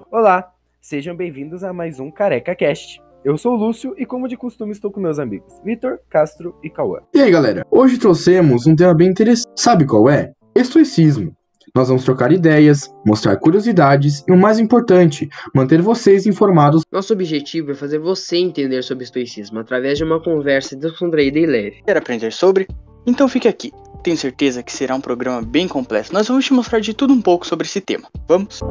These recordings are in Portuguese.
Olá, sejam bem-vindos a mais um Careca Cast. Eu sou o Lúcio e, como de costume, estou com meus amigos Vitor, Castro e Cauã. E aí, galera? Hoje trouxemos um tema bem interessante. Sabe qual é? Estoicismo. Nós vamos trocar ideias, mostrar curiosidades e, o mais importante, manter vocês informados. Nosso objetivo é fazer você entender sobre estoicismo através de uma conversa descontraída e leve. Quer aprender sobre? Então fique aqui. Tenho certeza que será um programa bem completo. Nós vamos te mostrar de tudo um pouco sobre esse tema. Vamos?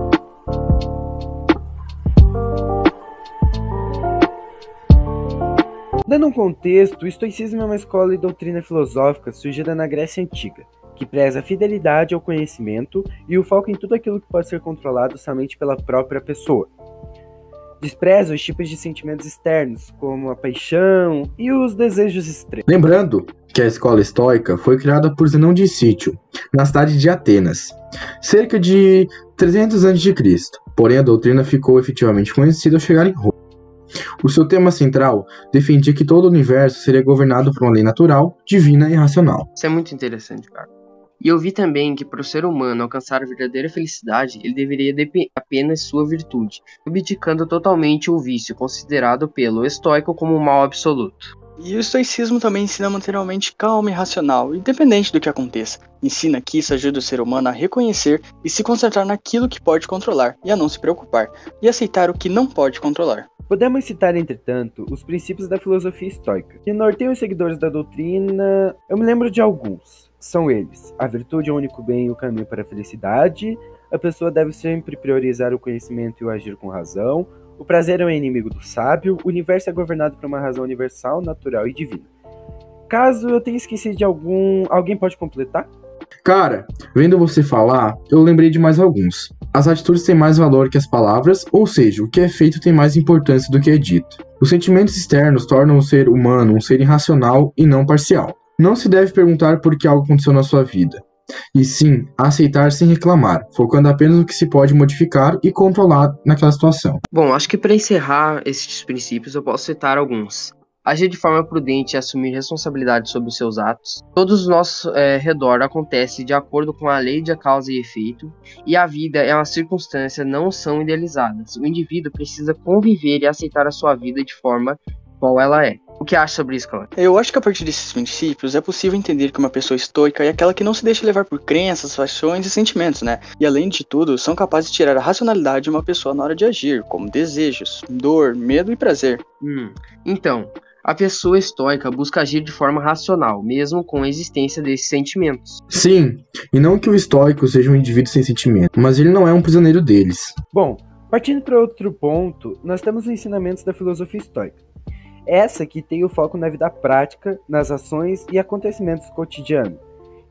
Dando um contexto, o estoicismo é uma escola e doutrina filosófica surgida na Grécia Antiga, que preza a fidelidade ao conhecimento e o foco em tudo aquilo que pode ser controlado somente pela própria pessoa. Despreza os tipos de sentimentos externos, como a paixão e os desejos extremos. Lembrando que a escola estoica foi criada por Zenão de Sítio, na cidade de Atenas, cerca de 300 a.C., porém a doutrina ficou efetivamente conhecida ao chegar em Roma. O seu tema central defendia que todo o universo seria governado por uma lei natural, divina e racional. Isso é muito interessante, cara. E eu vi também que para o ser humano alcançar a verdadeira felicidade, ele deveria apenas sua virtude, abdicando totalmente o vício, considerado pelo estoico como um mal absoluto. E o estoicismo também ensina a manter a mente calma e racional, independente do que aconteça. Ensina que isso ajuda o ser humano a reconhecer e se concentrar naquilo que pode controlar, e a não se preocupar, e aceitar o que não pode controlar. Podemos citar, entretanto, os princípios da filosofia estoica, que norteiam os seguidores da doutrina. Eu me lembro de alguns. São eles: a virtude é o único bem e o caminho para a felicidade, a pessoa deve sempre priorizar o conhecimento e o agir com razão, o prazer é o inimigo do sábio, o universo é governado por uma razão universal, natural e divina. Caso eu tenha esquecido de alguém pode completar? Cara, vendo você falar, eu lembrei de mais alguns. As atitudes têm mais valor que as palavras, ou seja, o que é feito tem mais importância do que é dito. Os sentimentos externos tornam o ser humano um ser irracional e não parcial. Não se deve perguntar por que algo aconteceu na sua vida, e sim aceitar sem reclamar, focando apenas no que se pode modificar e controlar naquela situação. Bom, acho que para encerrar esses princípios eu posso citar alguns. Agir de forma prudente e assumir responsabilidade sobre os seus atos. Todos ao nosso redor acontece de acordo com a lei de causa e efeito, e a vida é uma circunstância, não são idealizadas. O indivíduo precisa conviver e aceitar a sua vida de forma qual ela é. O que acha sobre isso, Cauã? Eu acho que a partir desses princípios é possível entender que uma pessoa estoica é aquela que não se deixa levar por crenças, paixões e sentimentos, né? E além de tudo, são capazes de tirar a racionalidade de uma pessoa na hora de agir, como desejos, dor, medo e prazer. Então, a pessoa estoica busca agir de forma racional, mesmo com a existência desses sentimentos. Sim, e não que o estoico seja um indivíduo sem sentimento, mas ele não é um prisioneiro deles. Bom, partindo para outro ponto, nós temos os ensinamentos da filosofia estoica. Essa que tem o foco na vida prática, nas ações e acontecimentos cotidianos,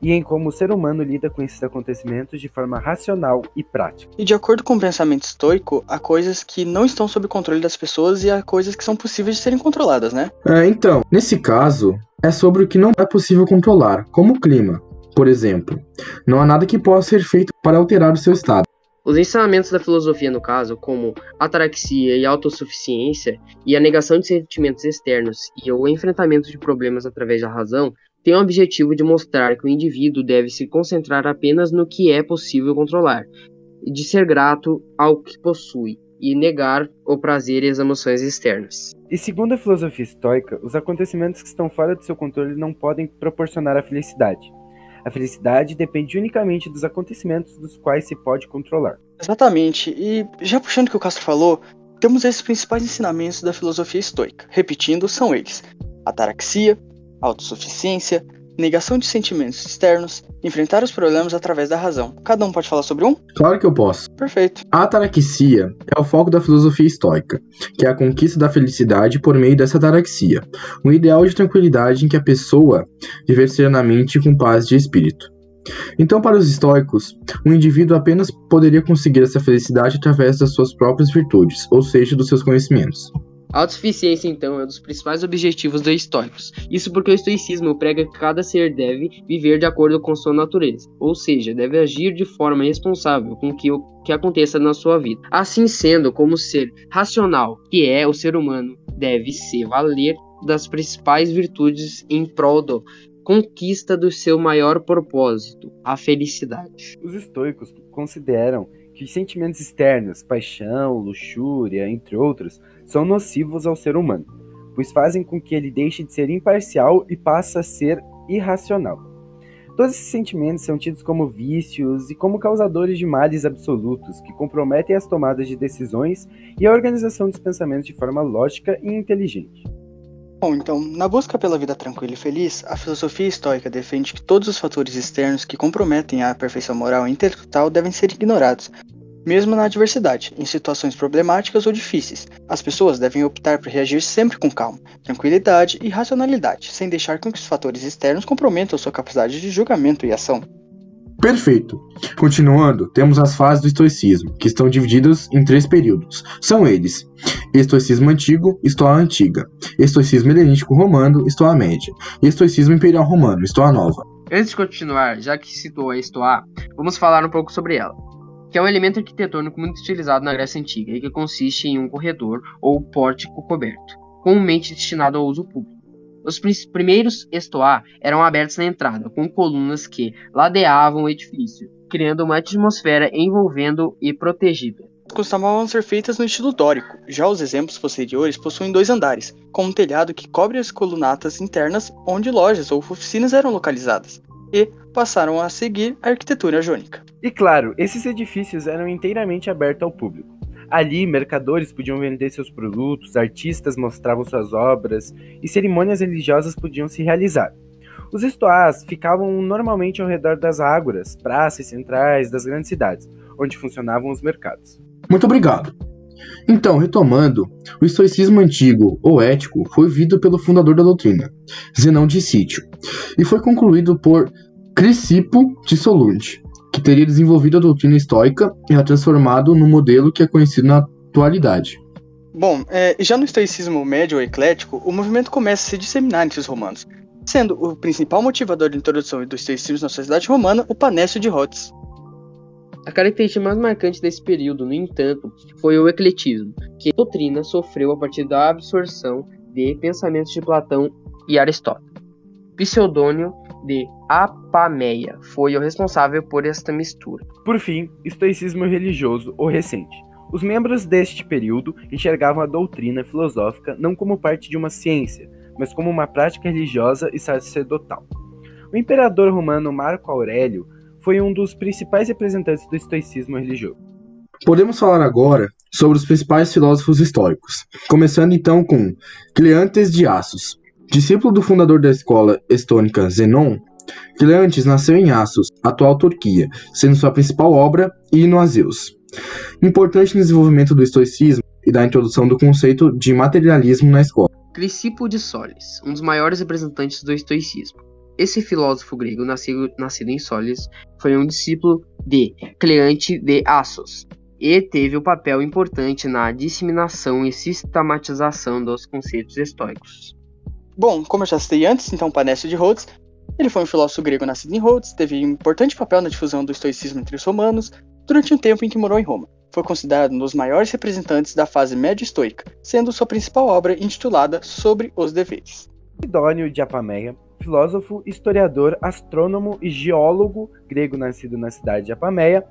e em como o ser humano lida com esses acontecimentos de forma racional e prática. E de acordo com o pensamento estoico, há coisas que não estão sob controle das pessoas e há coisas que são possíveis de serem controladas, né? Então, nesse caso, é sobre o que não é possível controlar, como o clima, por exemplo. Não há nada que possa ser feito para alterar o seu estado. Os ensinamentos da filosofia, no caso, como ataraxia e autossuficiência, e a negação de sentimentos externos e o enfrentamento de problemas através da razão, têm o objetivo de mostrar que o indivíduo deve se concentrar apenas no que é possível controlar, e de ser grato ao que possui, e negar o prazer e as emoções externas. E segundo a filosofia estoica, os acontecimentos que estão fora do seu controle não podem proporcionar a felicidade. A felicidade depende unicamente dos acontecimentos dos quais se pode controlar. Exatamente, e já puxando o que o Castro falou, temos esses principais ensinamentos da filosofia estoica. Repetindo, são eles: ataraxia, autossuficiência, negação de sentimentos externos, enfrentar os problemas através da razão. Cada um pode falar sobre um? Claro que eu posso. Perfeito. A ataraxia é o foco da filosofia estoica, que é a conquista da felicidade por meio dessa ataraxia, um ideal de tranquilidade em que a pessoa viver serenamente com paz de espírito. Então, para os estoicos, um indivíduo apenas poderia conseguir essa felicidade através das suas próprias virtudes, ou seja, dos seus conhecimentos. A autossuficiência, então, é um dos principais objetivos dos estoicos. Isso porque o estoicismo prega que cada ser deve viver de acordo com sua natureza, ou seja, deve agir de forma responsável com o que aconteça na sua vida. Assim sendo, como ser racional, que é o ser humano, deve se valer das principais virtudes em prol da conquista do seu maior propósito, a felicidade. Os estoicos consideram que os sentimentos externos, paixão, luxúria, entre outros, são nocivos ao ser humano, pois fazem com que ele deixe de ser imparcial e passe a ser irracional. Todos esses sentimentos são tidos como vícios e como causadores de males absolutos que comprometem as tomadas de decisões e a organização dos pensamentos de forma lógica e inteligente. Bom, então, na busca pela vida tranquila e feliz, a filosofia estoica defende que todos os fatores externos que comprometem a perfeição moral e intelectual devem ser ignorados, mesmo na adversidade, em situações problemáticas ou difíceis. As pessoas devem optar por reagir sempre com calma, tranquilidade e racionalidade, sem deixar com que os fatores externos comprometam sua capacidade de julgamento e ação. Perfeito. Continuando, temos as fases do estoicismo, que estão divididas em 3 períodos. São eles: estoicismo antigo, Estoa antiga; estoicismo helenístico romano, Estoa média; e estoicismo imperial romano, Estoa nova. Antes de continuar, já que citou a Estoa, vamos falar um pouco sobre ela, que é um elemento arquitetônico muito utilizado na Grécia Antiga e que consiste em um corredor ou pórtico coberto, comumente destinado ao uso público. Os primeiros estoa eram abertos na entrada, com colunas que ladeavam o edifício, criando uma atmosfera envolvendo e protegida. Costumavam ser feitas no estilo dórico. Já os exemplos posteriores possuem 2 andares, com um telhado que cobre as colunatas internas onde lojas ou oficinas eram localizadas, e passaram a seguir a arquitetura jônica. E claro, esses edifícios eram inteiramente abertos ao público. Ali, mercadores podiam vender seus produtos, artistas mostravam suas obras e cerimônias religiosas podiam se realizar. Os estoás ficavam normalmente ao redor das ágoras, praças centrais das grandes cidades, onde funcionavam os mercados. Muito obrigado. Então, retomando, o estoicismo antigo ou ético foi vivido pelo fundador da doutrina, Zenão de Sítio, e foi concluído por Crisipo de Solunte, que teria desenvolvido a doutrina estoica e a transformado no modelo que é conhecido na atualidade. Bom, já no estoicismo médio ou eclético, o movimento começa a se disseminar entre os romanos, sendo o principal motivador da introdução do estoicismo na sociedade romana o Panécio de Rhodes. A característica mais marcante desse período, no entanto, foi o ecletismo, que a doutrina sofreu a partir da absorção de pensamentos de Platão e Aristóteles. Pseudônio de Apameia foi o responsável por esta mistura. Por fim, estoicismo religioso ou recente. Os membros deste período enxergavam a doutrina filosófica não como parte de uma ciência, mas como uma prática religiosa e sacerdotal. O imperador romano Marco Aurélio foi um dos principais representantes do estoicismo religioso. Podemos falar agora sobre os principais filósofos estoicos, começando então com Cleantes de Assos. Discípulo do fundador da escola estônica Zenon, Cleantes nasceu em Assos, atual Turquia, sendo sua principal obra Hino a Zeus. Importante no desenvolvimento do estoicismo e da introdução do conceito de materialismo na escola. Crisipo de Solis, um dos maiores representantes do estoicismo. Esse filósofo grego, nascido em Solis, foi um discípulo de Cleante de Assos e teve um papel importante na disseminação e sistematização dos conceitos estoicos. Bom, como eu já citei antes, então Panécio de Rhodes, ele foi um filósofo grego nascido em Rhodes, teve um importante papel na difusão do estoicismo entre os romanos durante um tempo em que morou em Roma. Foi considerado um dos maiores representantes da fase médio estoica, sendo sua principal obra intitulada Sobre os Deveres. Posidônio de Apameia, filósofo, historiador, astrônomo e geólogo grego nascido na cidade de Apameia,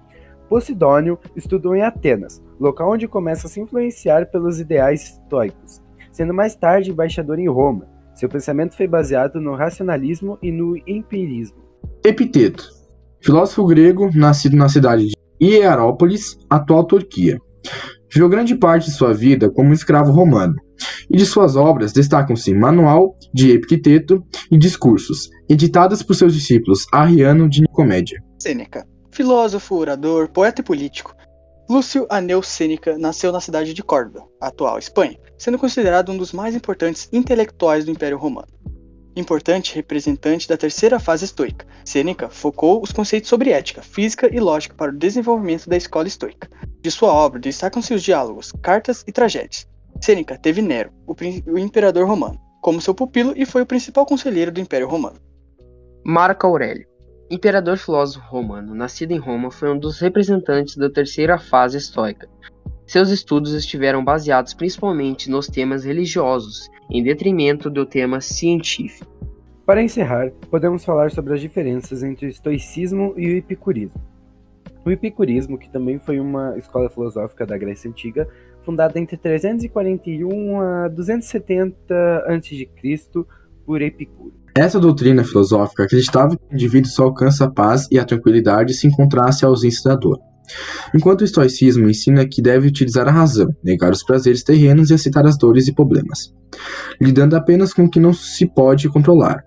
Posidônio estudou em Atenas, local onde começa a se influenciar pelos ideais estoicos, sendo mais tarde embaixador em Roma. Seu pensamento foi baseado no racionalismo e no empirismo. Epiteto, filósofo grego nascido na cidade de Hierápolis, atual Turquia. Viveu grande parte de sua vida como escravo romano, e de suas obras destacam-se Manual de Epicteto e Discursos, editadas por seus discípulos Arriano de Nicomédia. Sêneca, filósofo, orador, poeta e político. Lúcio Aneu Sêneca nasceu na cidade de Córdoba, atual Espanha, sendo considerado um dos mais importantes intelectuais do Império Romano. Importante representante da terceira fase estoica, Sêneca focou os conceitos sobre ética, física e lógica para o desenvolvimento da escola estoica. De sua obra destacam-se os diálogos, cartas e tragédias. Sêneca teve Nero, o imperador romano, como seu pupilo e foi o principal conselheiro do Império Romano. Marco Aurélio, imperador filósofo romano, nascido em Roma, foi um dos representantes da terceira fase estoica. Seus estudos estiveram baseados principalmente nos temas religiosos, em detrimento do tema científico. Para encerrar, podemos falar sobre as diferenças entre o estoicismo e o epicurismo. O epicurismo, que também foi uma escola filosófica da Grécia Antiga, fundada entre 341 a 270 a.C. por Epicuro. Essa doutrina filosófica acreditava que o indivíduo só alcança a paz e a tranquilidade se encontrasse a ausência da dor. Enquanto o estoicismo ensina que deve utilizar a razão, negar os prazeres terrenos e aceitar as dores e problemas, lidando apenas com o que não se pode controlar.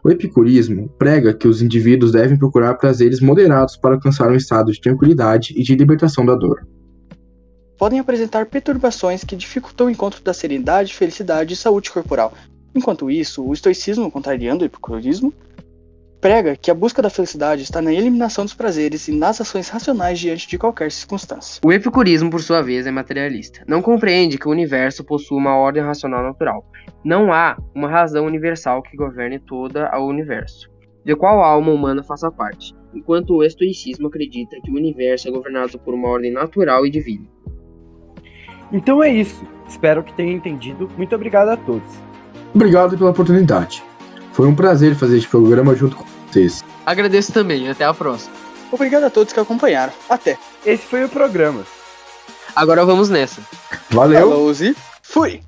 O epicurismo prega que os indivíduos devem procurar prazeres moderados para alcançar um estado de tranquilidade e de libertação da dor. Podem apresentar perturbações que dificultam o encontro da serenidade, felicidade e saúde corporal. Enquanto isso, o estoicismo, contrariando o epicurismo, prega que a busca da felicidade está na eliminação dos prazeres e nas ações racionais diante de qualquer circunstância. O epicurismo, por sua vez, é materialista. Não compreende que o universo possui uma ordem racional natural. Não há uma razão universal que governe todo o universo, de qual a alma humana faça parte, enquanto o estoicismo acredita que o universo é governado por uma ordem natural e divina. Então é isso. Espero que tenham entendido. Muito obrigado a todos. Obrigado pela oportunidade. Foi um prazer fazer este programa junto com vocês. Agradeço também, até a próxima. Obrigado a todos que acompanharam. Até. Esse foi o programa. Agora vamos nessa. Valeu! Falou e fui!